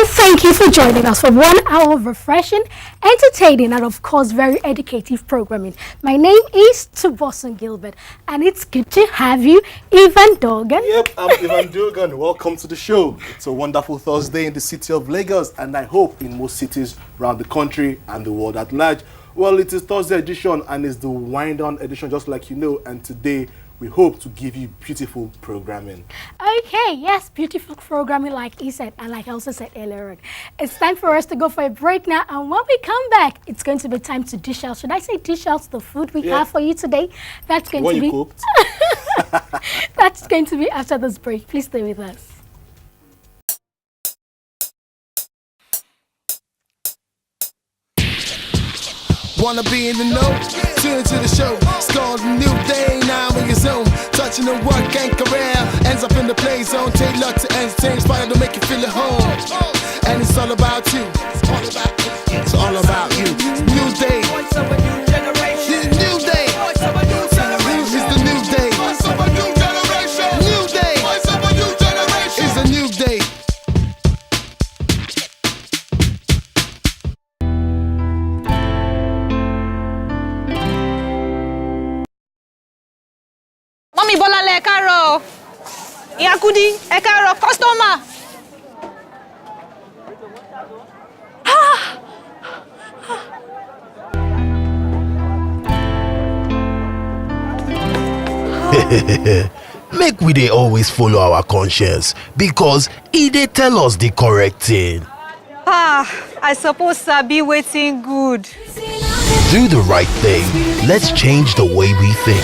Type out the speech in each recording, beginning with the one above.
And thank you for joining us for 1 hour of refreshing, entertaining, and of course very educative programming. My name is Tubosun Gilbert, and it's good to have you, Ivan Dogan. Yep, I'm Ivan Dogan. Welcome to the show. It's a wonderful Thursday in the city of Lagos, and I hope in most cities around the country and the world at large. Well, it is Thursday edition, and it's the wind-down edition, just like you know, and today we hope to give you beautiful programming. Okay, yes, beautiful programming like he said, and like I also said earlier. It's time for us to go for a break now, and when we come back, it's going to be time to dish out. Should I say dish out the food we have for you today? That's going to be... cooked. That's going to be after this break. Please stay with us. Wanna be in the know? Tune into the show. It's called a new day now in your zone. Touching the work and career. Ends up in the play zone. Take luck to entertain. Inspire to make you feel at home. And it's all about you. It's all about you. It's all about you. New day. Voice of a new generation. New day. Voice of a new generation. It's the new day. Voice of a new generation. New day. Voice of a new generation. It's a new day. Mami Bola le karo. Yakudi e karo customer. Make we dey always follow our conscience because e dey tell us the correct thing. I suppose Sabi waiting good. Do the right thing. Let's change the way we think.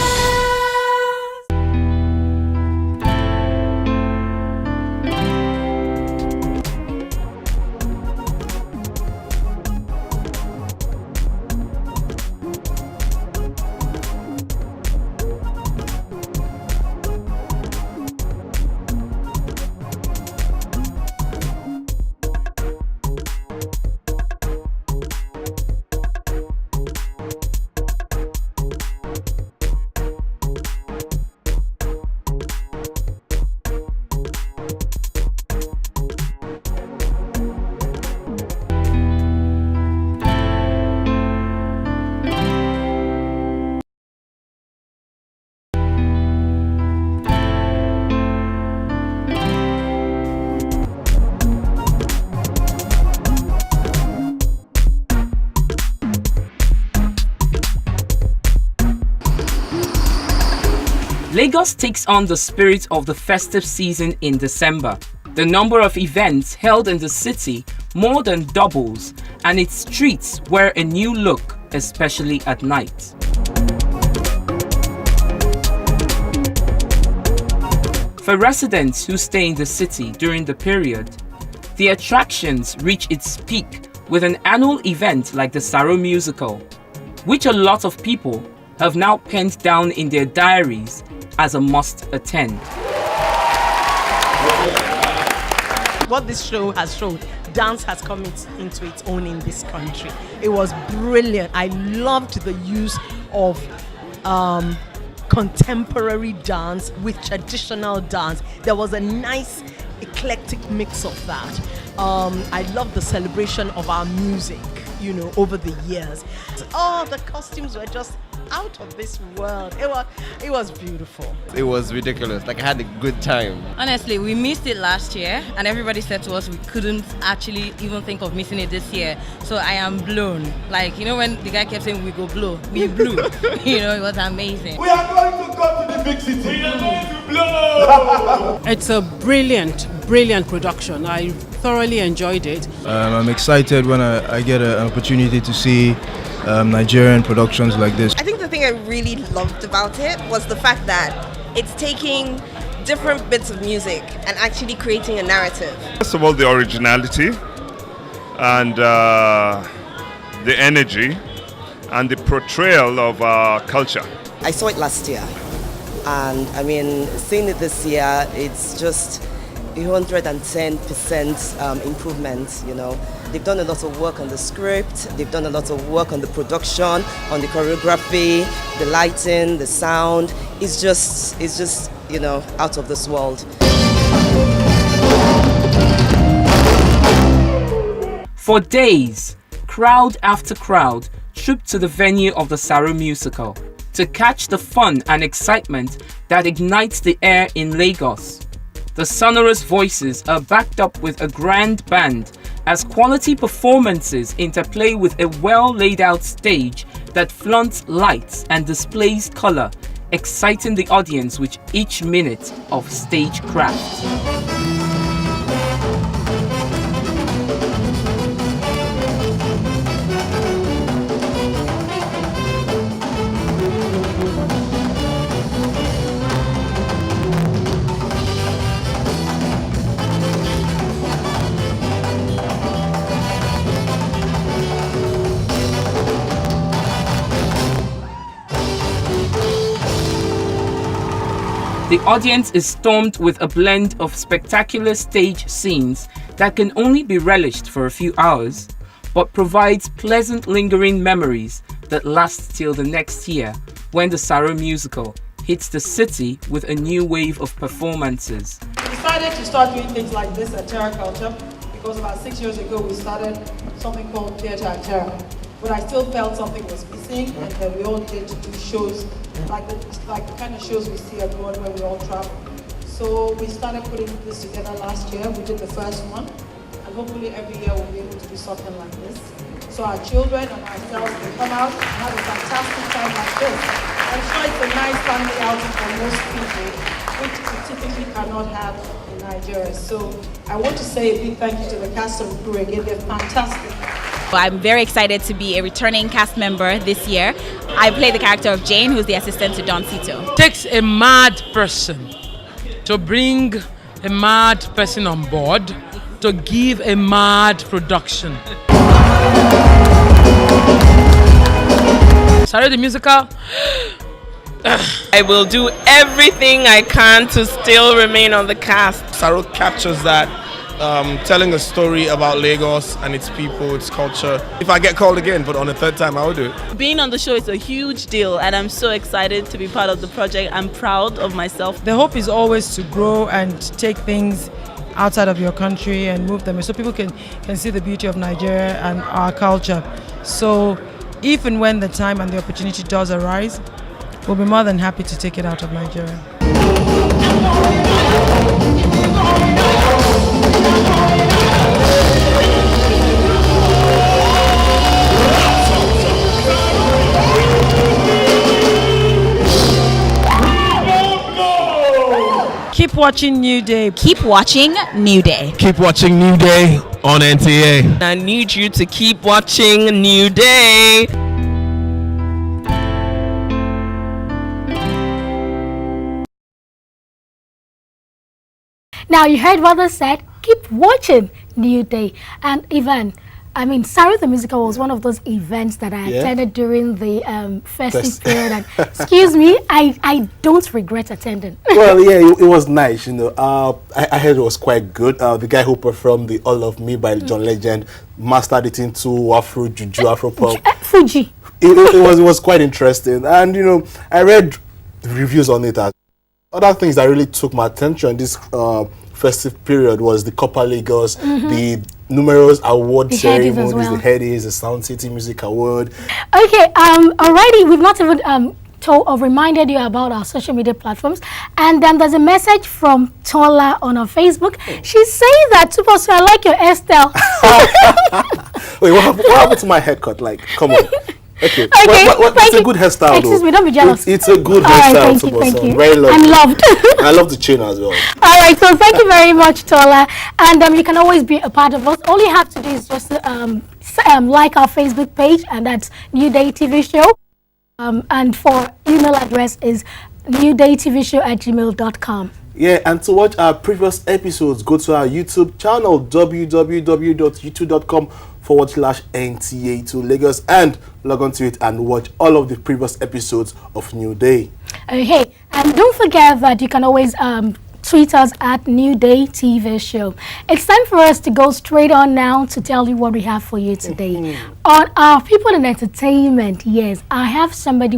Lagos takes on the spirit of the festive season in December. The number of events held in the city more than doubles, and its streets wear a new look, especially at night. For residents who stay in the city during the period, the attractions reach its peak with an annual event like the Saro musical, which a lot of people have now penned down in their diaries as a must attend. What this show has shown, dance has come into its own in this country. It was brilliant. I loved the use of contemporary dance with traditional dance. There was a nice eclectic mix of that. I love the celebration of our music, you know, over the years. Oh, the costumes were just out of this world. It was beautiful. It was ridiculous. Like, I had a good time. Honestly, we missed it last year, and everybody said to us we couldn't actually even think of missing it this year. So I am blown. Like, you know, when the guy kept saying we go blow, we blew. You know, it was amazing. We are going to go to the big city. We are going to blow. It's a brilliant production. I thoroughly enjoyed it. I'm excited when I get an opportunity to see Nigerian productions like this. I think the thing I really loved about it was the fact that it's taking different bits of music and actually creating a narrative. First of all, the originality and the energy and the portrayal of our culture. I saw it last year, and I mean, seeing it this year, it's just 110% improvement, you know. They've done a lot of work on the script, they've done a lot of work on the production, on the choreography, the lighting, the sound. It's just, you know, out of this world. For days, crowd after crowd trooped to the venue of the Saro musical to catch the fun and excitement that ignites the air in Lagos. The sonorous voices are backed up with a grand band as quality performances interplay with a well laid out stage that flaunts lights and displays color, exciting the audience with each minute of stagecraft. The audience is stormed with a blend of spectacular stage scenes that can only be relished for a few hours, but provides pleasant lingering memories that last till the next year when the Saro musical hits the city with a new wave of performances. We decided to start doing things like this at Terra Culture because about 6 years ago we started something called Theatre at Terra. But I still felt something was missing, and then we all needed to do shows like the kind of shows we see abroad where we all travel. So we started putting this together last year. We did the first one, and hopefully every year we'll be able to do something like this. So our children and ourselves can come out and have a fantastic time like this. I'm sure it's a nice family outing for most people, which we typically cannot have in Nigeria. So I want to say a big thank you to the cast and crew again. They're fantastic. I'm very excited to be a returning cast member this year. I play the character of Jane, who's the assistant to Don Cito. It takes a mad person to bring a mad person on board to give a mad production. Saro the musical. I will do everything I can to still remain on the cast. Saro captures that. Telling a story about Lagos and its people, its culture. If I get called again, but on a third time, I will do it. Being on the show is a huge deal, and I'm so excited to be part of the project. I'm proud of myself. The hope is always to grow and take things outside of your country and move them so people can see the beauty of Nigeria and our culture. So if and when the time and the opportunity does arise, we'll be more than happy to take it out of Nigeria. Keep watching New Day. Keep watching New Day. Keep watching New Day on NTA. I need you to keep watching New Day. Now you heard what they said. Keep watching New Day. And even, Saro the Musical was one of those events that I attended during the festive period. And excuse me, I don't regret attending. Well, yeah, it was nice, you know. I heard it was quite good. The guy who performed the All of Me by John Legend mastered it into Afro Juju, Afro Pop. Fuji. It was quite interesting. And, you know, I read reviews on it. Other things that really took my attention this festive period was the Copper Lagos, the numerous award ceremonies, the Headies, the Sound City Music Award. Okay, already we've not even reminded you about our social media platforms, and then there's a message from Tola on our Facebook. She's saying that Tubosun, I like your hairstyle. Wait, what happened to my haircut? Like, come on. Okay, it's a good hairstyle. Excuse me, don't be jealous. It's a good hairstyle. Thank you. Very lovely. I'm loved. And I love the chain as well. All right, so thank you very much, Tola. And you can always be a part of us. All you have to do is just like our Facebook page, and that's NewDayTvShow. And for email address is newdaytvshow@gmail.com. Yeah, and to watch our previous episodes, go to our YouTube channel, www.youtube.com/NTA2 Lagos, and log on to it and watch all of the previous episodes of New Day. Okay, and don't forget that you can always tweet us at NewDayTvShow. It's time for us to go straight on now to tell you what we have for you today. On our People in Entertainment, yes, I have somebody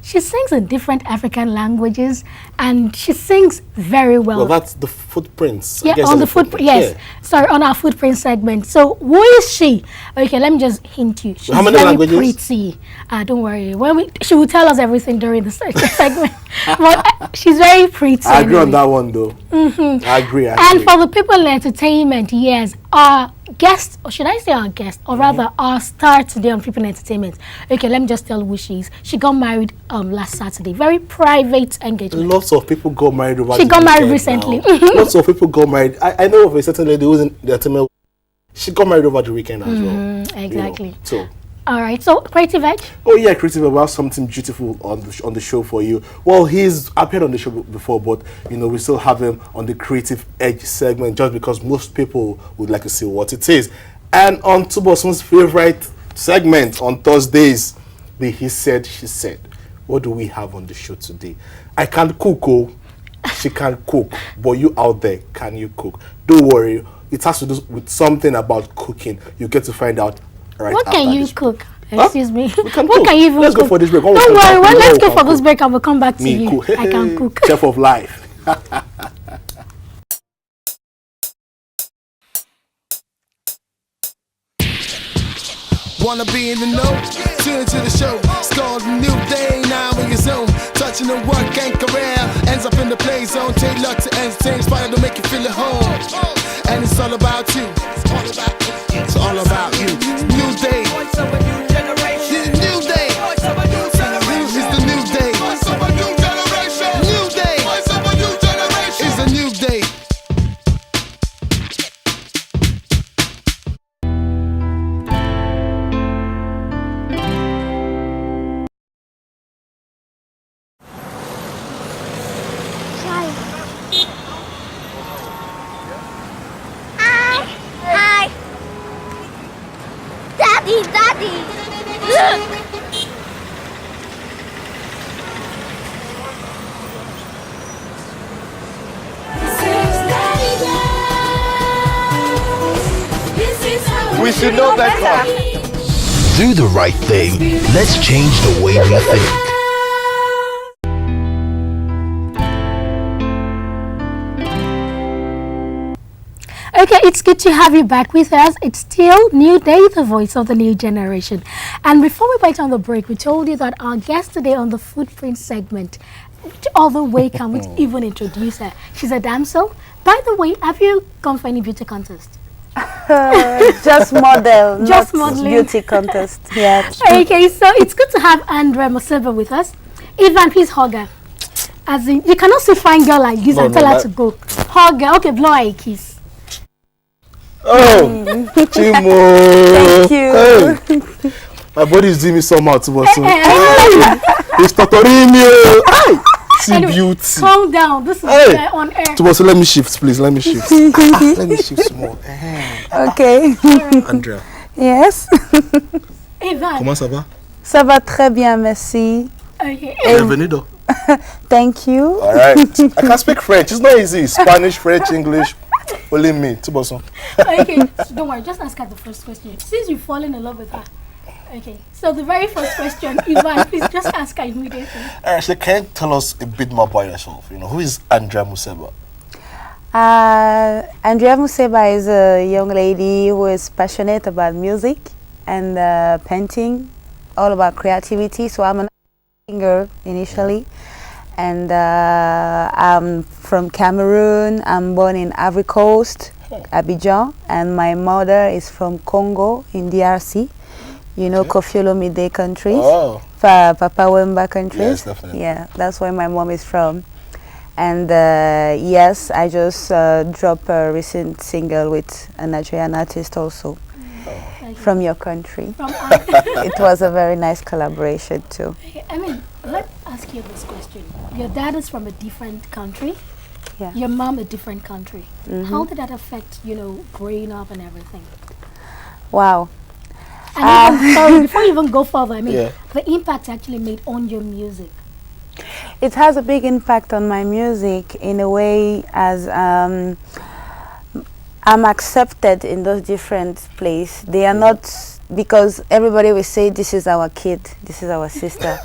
she sings in different African languages, and she sings very well. Well, that's the footprints. Yeah, on the footprint. Yes, sorry, on our footprint segment. So, who is she? Okay, let me just hint you. She's How many very languages? pretty. Don't worry. She will tell us everything during the segment. But she's very pretty. I agree on that one, though. I agree. And for the people in entertainment, yes, our guest, or should I say our guest, or rather our star today on People Entertainment. Okay, let me just tell who she is. She got married last Saturday. Very private engagement. Lots of people got married over. She got married recently. Lots of people got married. I know of a certain lady who's in the entertainment. She got married over the weekend as well. Exactly. You know, so. All right, so Creative Edge? Oh yeah, Creative Edge, we have something beautiful on the show for you. Well, he's appeared on the show before, but you know, we still have him on the Creative Edge segment just because most people would like to see what it is. And on Tubosun's favorite segment on Thursdays, the He Said, She Said. What do we have on the show today? I can't cook, oh. She can't cook, but you out there, can you cook? Don't worry, it has to do with something about cooking. You get to find out right what after can you this cook? Huh? Excuse me. We can What cook. can you even Let's cook? go for this break. Don't worry, well, let's go for this break and we'll come back to you. Cook. I can cook. Chef of life. Wanna be in the know? Tune to the show. It's called a new day now in your zone. Touching the work and career. Ends up in the play zone. Take luck to entertain. Inspired to make you feel at home. And it's all about you. It's all about you. New day. It's the new day. It's the new day. New day. It's a new day. Hi. Daddy, look. We should know better. Do the right thing. Let's change the way we think. Okay, it's good to have you back with us. It's still New Day, the voice of the new generation. And before we went on the break, we told you that our guest today on the Footprint segment, which other way can we even introduce her? She's a damsel. By the way, have you gone for any beauty contest? Just model, Just not modeling. beauty contest. Yeah. Okay, so it's good to have Andrea Museba with us. Ivan, please hug her. As in, you cannot see fine girl like this and tell her to go. Hug her. Okay, blow her a kiss. Oh, Chimo. Thank you. Hey. My body is doing me somehow, Tubosun. It's torturing me. See Anyway, beauty. calm down. This is on air. Tubosun, let me shift, please. Let me shift. Let me shift some more. Okay. Andrea. Yes. Ivan. Comment ça va? Ça va très bien, merci. Okay. Bienvenido. Thank you. All right. I can speak French. It's not easy. Spanish, French, English. Only me, Tubosun. Okay, so don't worry. Just ask her the first question. Since you've fallen in love with her. Okay, so the very first question, Ivan, please just ask her immediately. Actually, can you tell us a bit more about yourself? You know, who is Andrea Museba? Andrea Museba is a young lady who is passionate about music and painting, all about creativity. So I'm a singer initially. And I'm from Cameroon. I'm born in Ivory Coast, Abidjan, and my mother is from Congo in DRC. You know, Kofi Olomide countries, Papa Wemba countries. Yes, definitely. Yeah, that's where my mom is from. And yes, I just dropped a recent single with a Nigerian artist also from your country. It was a very nice collaboration too. Okay, I mean, let's ask you this question. Your dad is from a different country. Yeah. Your mom a different country. Mhm. How did that affect, you know, growing up and everything? Wow. And even, sorry, before you even go further, I mean, Yeah. the impact actually made on your music. It has a big impact on my music in a way as I'm accepted in those different places. They are not, because everybody will say this is our kid, this is our sister.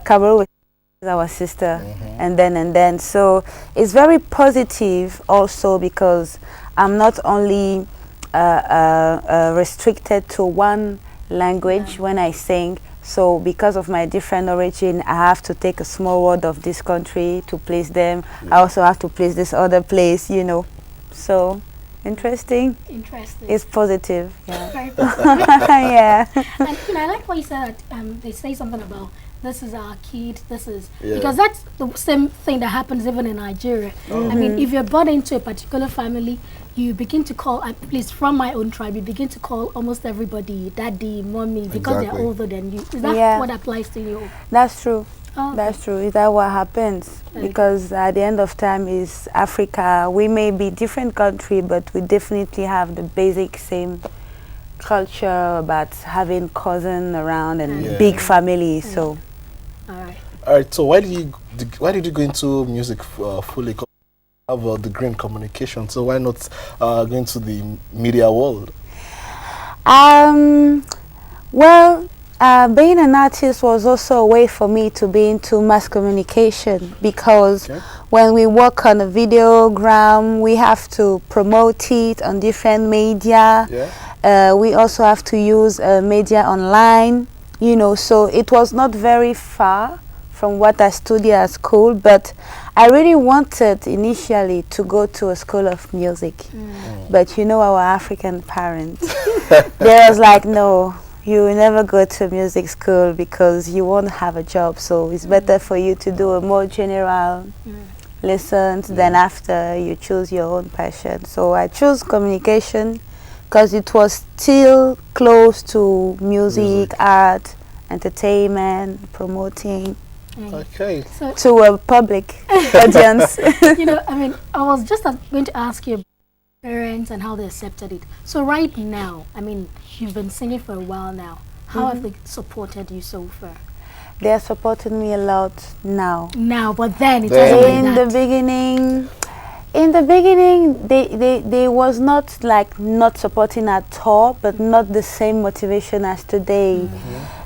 Cameroon will our sister, and then. So it's very positive also because I'm not only restricted to one language when I sing. So because of my different origin, I have to take a small word of this country to place them. I also have to place this other place, you know. So interesting. Interesting. It's positive. Yeah. Very positive. Yeah. And I like what you said that they say something about this is our kid, this is Yeah. because that's the same thing that happens even in Nigeria. I mean, if you're born into a particular family, you begin to call, at least from my own tribe, you begin to call almost everybody daddy, mommy, because they're older than you. Is that what applies to you? That's true. Oh, That's true. Is that what happens? Because at the end of time is Africa. We may be different country, but we definitely have the basic same culture about having cousin around and big family. So, all right. So why did you go into music fully? Have a degree in communication. So why not go into the media world? Well, being an artist was also a way for me to be into mass communication because when we work on a videogram, we have to promote it on different media. We also have to use media online, you know, so it was not very far from what I studied at school, but I really wanted initially to go to a school of music. But you know our African parents, they was like, no, you will never go to music school because you won't have a job, so it's better for you to do a more general lessons, then after you choose your own passion. So I chose communication because it was still close to music, art, entertainment, promoting. Okay. So to a public audience. You know, I mean, I was just going to ask you about parents and how they accepted it. So right now, I mean, you've been singing for a while now. How have they supported you so far? They are supporting me a lot now. Now, but then it wasn't like in that. the beginning, they was not like not supporting at all, but not the same motivation as today.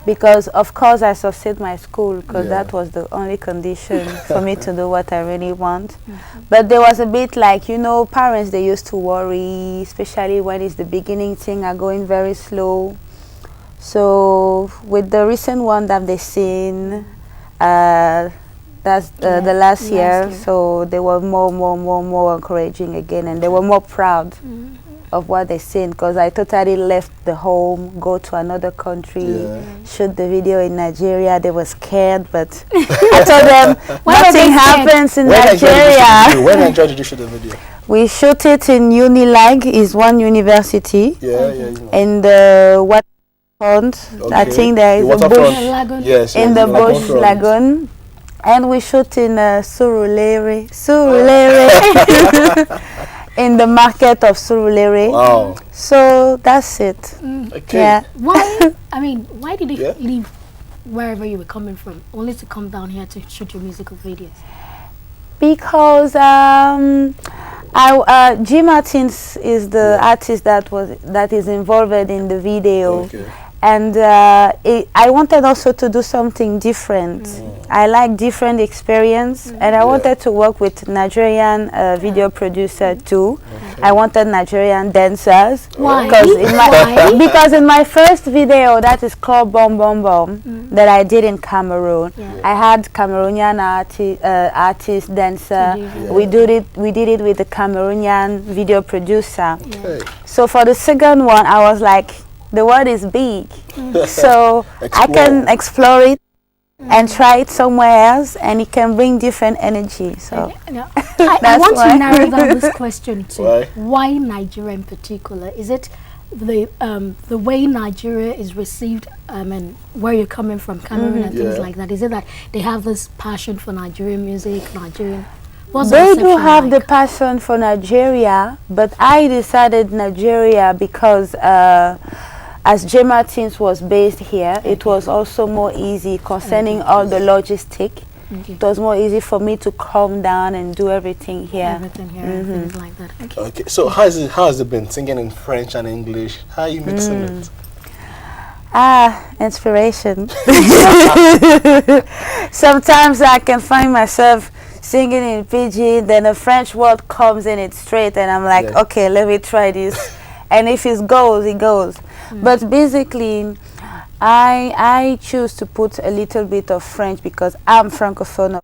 Because of course I succeed my school because that was the only condition for me to do what I really want. But there was a bit like, you know, parents, they used to worry, especially when it's the beginning thing are going very slow. So with the recent one that they seen, that's the last year, so they were more encouraging again, and they were more proud of what they seen because I totally left the home, go to another country, shoot the video in Nigeria. They were scared, but I told them nothing happens in Nigeria. When did you shoot the video? We shoot it in Unilag, is one university. In the what pond? I think there is a bush in the bush lagoon. And we shoot in Surulere. In the market of Surulere. Wow. So that's it. Okay. Yeah. Why? I mean, why did you leave wherever you were coming from, only to come down here to shoot your musical videos? Because G. Martins is the artist that is involved in the video. And I wanted also to do something different. I like different experience, and I wanted to work with Nigerian video producer too. I wanted Nigerian dancers. Why? Because in my first video, that is called Bom Bom Bom, that I did in Cameroon, I had Cameroonian artist dancer. We did it with the Cameroonian video producer. So for the second one, I was like, the world is big, so I can explore it and try it somewhere else, and it can bring different energy. So I want to narrow down this question to why Nigeria in particular. Is it the way Nigeria is received, and where you're coming from, Cameroon and things like that? Is it that they have this passion for Nigerian music, They do have the passion for Nigeria, but I decided Nigeria because as J. Martins was based here, it was also more easy concerning all the logistic. It was more easy for me to calm down and do everything here. Things like that. Okay. So how has it been singing in French and English? How are you mixing it? Inspiration. Sometimes I can find myself singing in Pidgin, then a French word comes in it straight, and I'm like, okay, let me try this. And if it goes, it goes. But basically, I choose to put a little bit of French because I'm Francophone.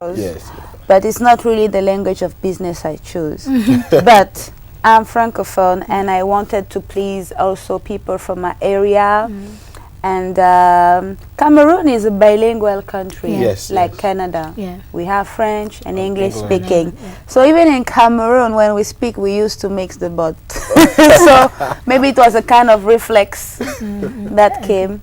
Yes. But it's not really the language of business I choose. But I'm Francophone, and I wanted to please also people from my area. And Cameroon is a bilingual country, like Canada. We have French and English speaking. So even in Cameroon, when we speak, we used to mix the both. So maybe it was a kind of reflex that came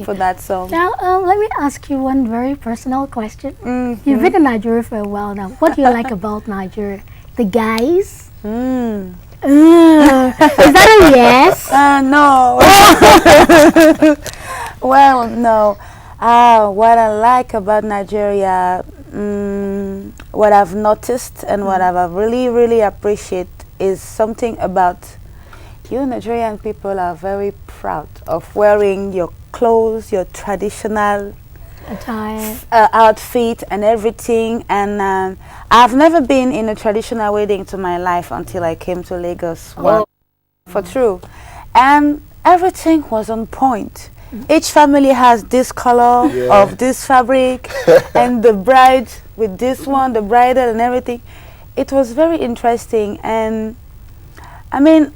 for that song. Now, let me ask you one very personal question. You've been in Nigeria for a while now. What do you like about Nigeria? The guys? Is that a yes? No. Well, no. What I like about Nigeria, what I've noticed and what I've really, really appreciate is something about you Nigerian people are very proud of wearing your clothes, your traditional attire, outfit and everything. And I've never been in a traditional wedding to my life until I came to Lagos. For true. And everything was on point. Each family has this color of this fabric and the bride with this one, the bridal and everything. It was very interesting. And I mean,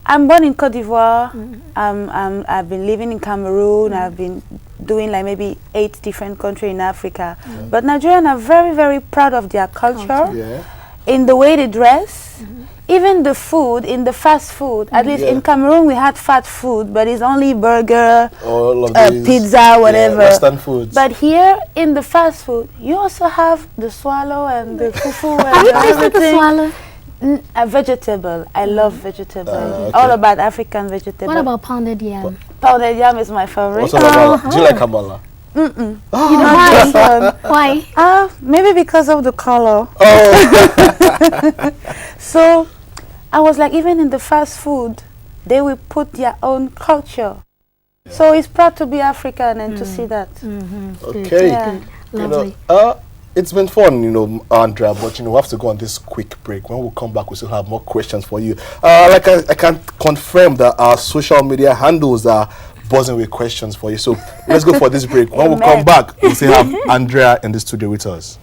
I'm born in Côte d'Ivoire. I've been living in Cameroon. I've been doing like maybe 8 different countries in Africa. But Nigerians are very, very proud of their culture, in the way they dress. Even the food, in the fast food, at least in Cameroon we had fast food, but it's only burger, pizza, whatever. Western foods. But here in the fast food, you also have the swallow and the fufu. Have you tasted the swallow? A vegetable. I love vegetable. All about African vegetable. What about pounded yam? Pounded yam is my favorite. Do you like Kamala? You know why? Why? Maybe because of the color. So I was like, even in the fast food, they will put their own culture. So it's proud to be African and to see that. Okay. Lovely. It's been fun, Andrea, but we have to go on this quick break. When we come back, we still have more questions for you. Like I can confirm that our social media handles are buzzing with questions for you. So let's go for this break. When we come back, we'll still have Andrea in the studio with us.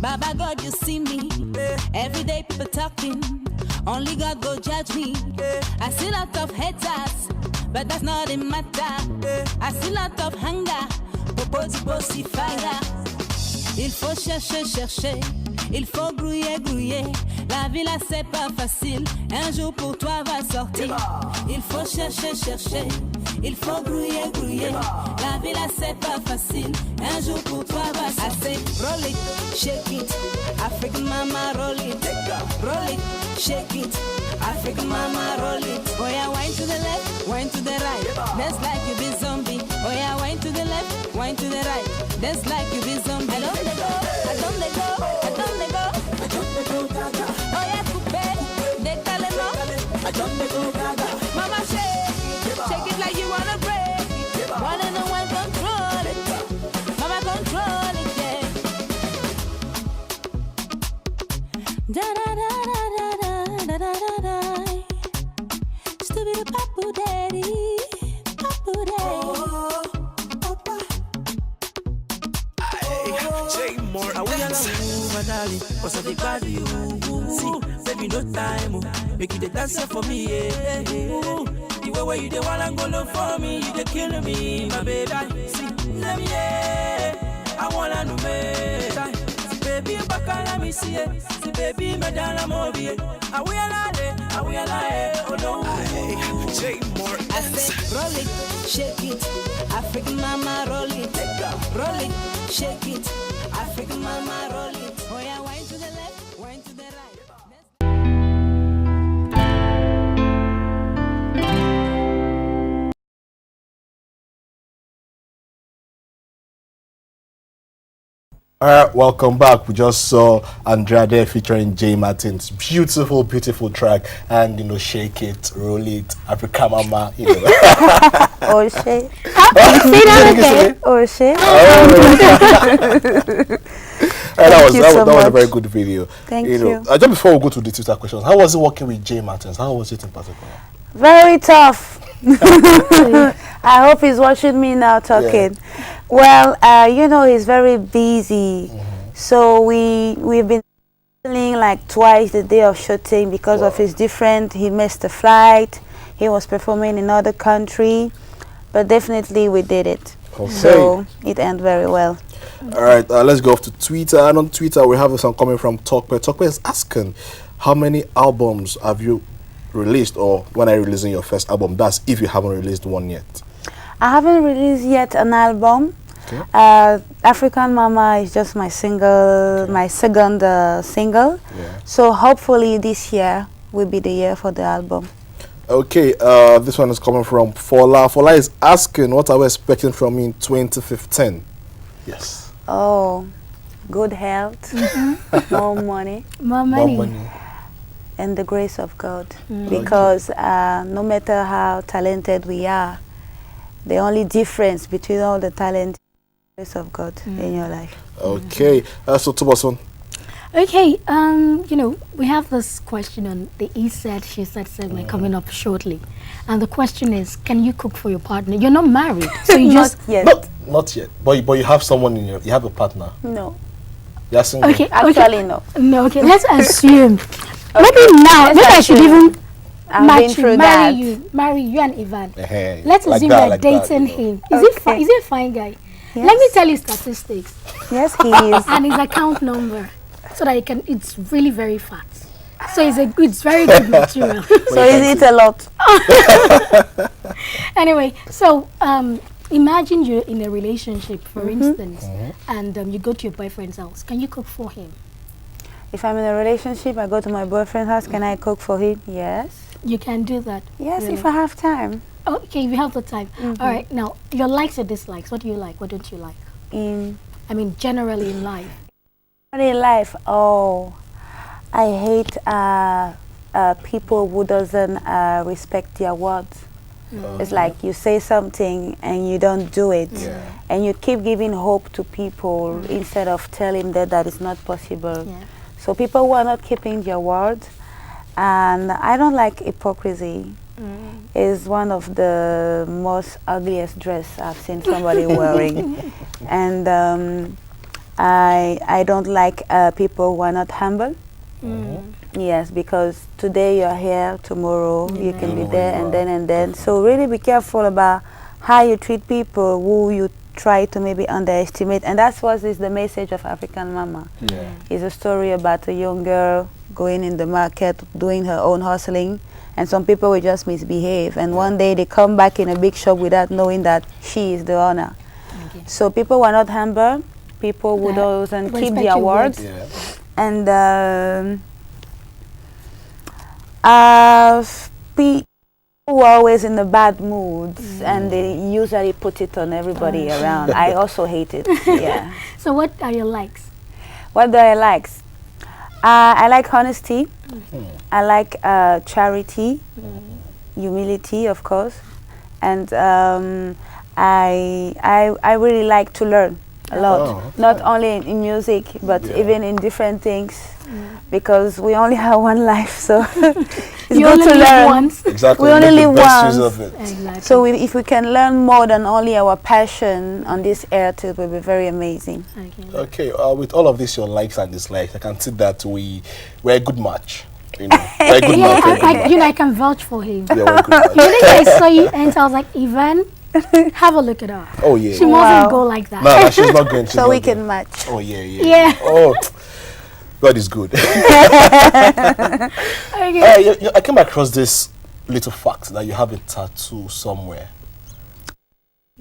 Baba God, you see me. Every day people talking, only God go judge me. I see lot of haters, but that's not the matter. I see lot of hunger, poposi fire. Il faut chercher, chercher, il faut grouiller, grouiller. La vie là c'est pas facile, un jour pour toi va sortir. Il faut chercher, chercher, il faut grouiller, grouiller. La vie là c'est pas facile, un jour pour toi va sortir. I say roll it, shake it, African mama roll it. Roll it, shake it, African mama roll it. Oh yeah, wind to the left, wind to the right. Dance like you be zombie. Oh yeah, wind to the left, wind to the right. Dance like you be zombie. I don't let go, I don't let go, I don't let go, I don't let go, gaga. Oh yeah, coupe, décale no, I don't let go, gaga. Mama shake it like you wanna break. One and one control it, mama control it, yeah. Da da da da da da da da da. Stupid papu daddy, papu daddy. See, baby, no time. Make you the dancer for me, yeah. The way you the one and go look for me, you the killing me, my baby. See, let me, yeah. I wanna know me. See, baby, back let me see it. See, baby, madame, mobile. I will lie, oh no. I said, roll it, shake it, African mama, roll it, roll it, shake it. African mama roll it. Oh yeah, wine to the left, wine to the right. Alright, welcome back. We just saw Andrea there featuring Jay Martin's beautiful, beautiful track, and shake it, roll it, Africa Mama, Oh shit. Say that again. Oh shit. That was a very good video. Thank you. Just before we go to the Twitter questions, how was it working with Jay Martins? How was it in particular? Very tough. I hope he's watching me now talking. Yeah. Well, he's very busy. So we've been traveling like twice the day of shooting because of his he missed the flight. He was performing in another country, but definitely we did it. Okay. So it ended very well. All right, let's go off to Twitter. And on Twitter, we have some coming from Tokpe. Tokpe is asking, how many albums have you released, or when are you releasing your first album? That's if you haven't released one yet. I haven't released yet an album. Okay. African Mama is just my single, my second single. Yeah. So hopefully this year will be the year for the album. Okay, this one is coming from Fola. Fola is asking, what are we expecting from me in 2015? Yes. Oh, good health, more money. More money. And the grace of God. Because no matter how talented we are, the only difference between all the talent is the grace of God in your life. Okay, so Tubosun. Okay, we have this question on the he said, she said segment coming up shortly. And the question is, can you cook for your partner? You're not married, so you Not yet. Not yet. But you have someone you have a partner. No. You're single. Okay, actually no. No, okay, let's assume. Maybe now, maybe I should even marry you and Ivan. Let's assume you're dating him. Is he a fine guy? Yes. Let me tell you statistics. Yes, he is. And his account number, so that it's really very fat. So it's very good material. So is it a lot? Anyway, so imagine you're in a relationship, for instance, and you go to your boyfriend's house. Can you cook for him? If I'm in a relationship, I go to my boyfriend's house, can I cook for him? Yes. You can do that? Yes, really? if I have time. Okay, if you have the time. All right, now, your likes or dislikes, what do you like, what don't you like? Generally in life. In life, I hate people who doesn't respect their words. It's like you say something and you don't do it, and you keep giving hope to people instead of telling them that it's not possible. So people who are not keeping their words, and I don't like hypocrisy. Is one of the most ugliest dress I've seen somebody wearing, and I don't like people who are not humble. Yes, because today you're here, tomorrow you can be there, and then. So really be careful about how you treat people who you try to maybe underestimate. And that's what is the message of African Mama. It's a story about a young girl going in the market, doing her own hustling, and some people will just misbehave. And one day they come back in a big shop without knowing that she is the owner. So people who are not humble, people who doesn't keep their words, and people who are always in the bad moods, and they usually put it on everybody around. I also hate it. So what are your likes? What do I like? I like honesty. I like charity, humility, of course, and I really like to learn a lot, not only in music, but even in different things, because we only have one life, so it's good to learn. Once. Exactly. We only live once. Of it. Exactly. So if we can learn more than only our passion on this earth, it will be very amazing. Okay, with all of this, your likes and dislikes, I can see that we're a good match. We're a good match. I can vouch for him. Yeah, we're a good match. I saw you and I was like, Ivan, have a look at her. Oh yeah. She mustn't go like that. No, she's not going to. So we can match. Oh yeah. Oh, God is good. I came across this little fact that you have a tattoo somewhere.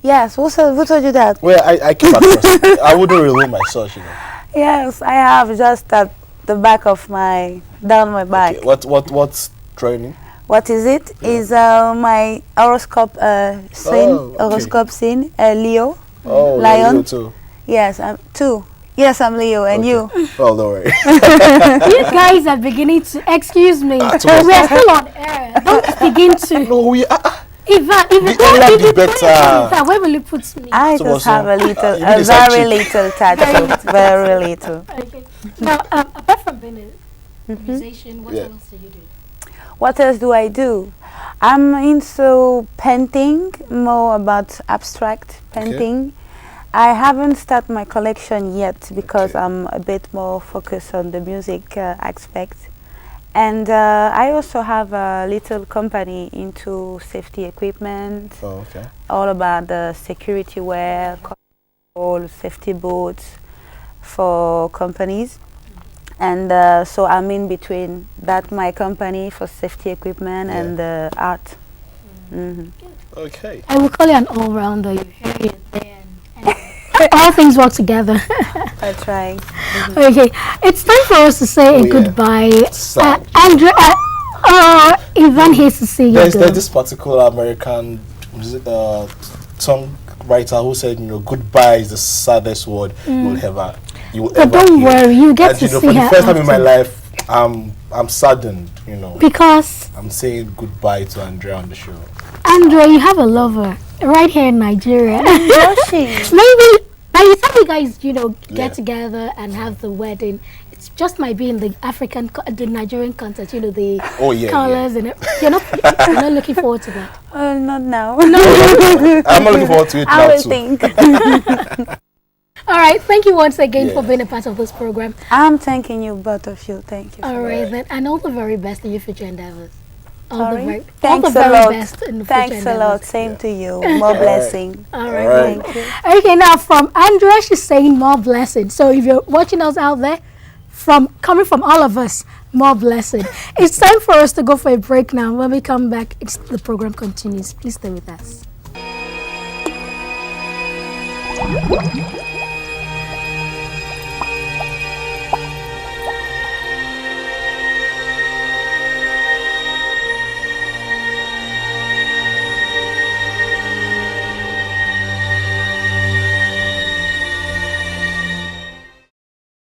Yes, who told you that? Well, I came across it. I wouldn't reveal my source, Yes, I have just at the back of down my back. Okay. What's training? What is it? Is my horoscope horoscope scene, Leo. Oh, Lion. Leo too. Yes, I'm 2. Yes, I'm Leo, and you? Oh, don't worry. You guys are beginning to, excuse me, we are still on air. Don't begin to. No, we are. Ivan, where will you put me? I just have a very little touch, very little. Okay. Now, apart from being a musician, what else do you do? What else do I do? I'm into painting, more about abstract painting. Okay. I haven't started my collection yet because I'm a bit more focused on the music aspect. And I also have a little company into safety equipment. Oh, okay. All about the security wear, all safety boots for companies. And so I'm in between that, my company for safety equipment and the art. Okay. I will call you an all-rounder. You hear it there. All things work together. I try. Okay, it's time for us to say goodbye. Andrea, Ivan hates to see you. There's this particular American songwriter who said, goodbye is the saddest word you will ever But don't worry, you get to see her. For the first time in my life, I'm saddened, Because I'm saying goodbye to Andrea on the show. Andrea, you have a lover right here in Nigeria. Maybe by the time you guys, get together and have the wedding, it just might be in the the Nigerian context, the colors and you're not looking forward to that. Not now. I'm not looking forward to it now I will too. think. All right, thank you once again for being a part of this program. I'm thanking you, both of you. Thank you. All right, then, and all the very best in your future endeavors. Thanks a lot. Thanks a lot. Same to you. More blessing. All right. Thank you. Okay, now from Andrea, she's saying more blessing. So if you're watching us out there, coming from all of us, more blessing. It's time for us to go for a break now. When we come back, the program continues. Please stay with us.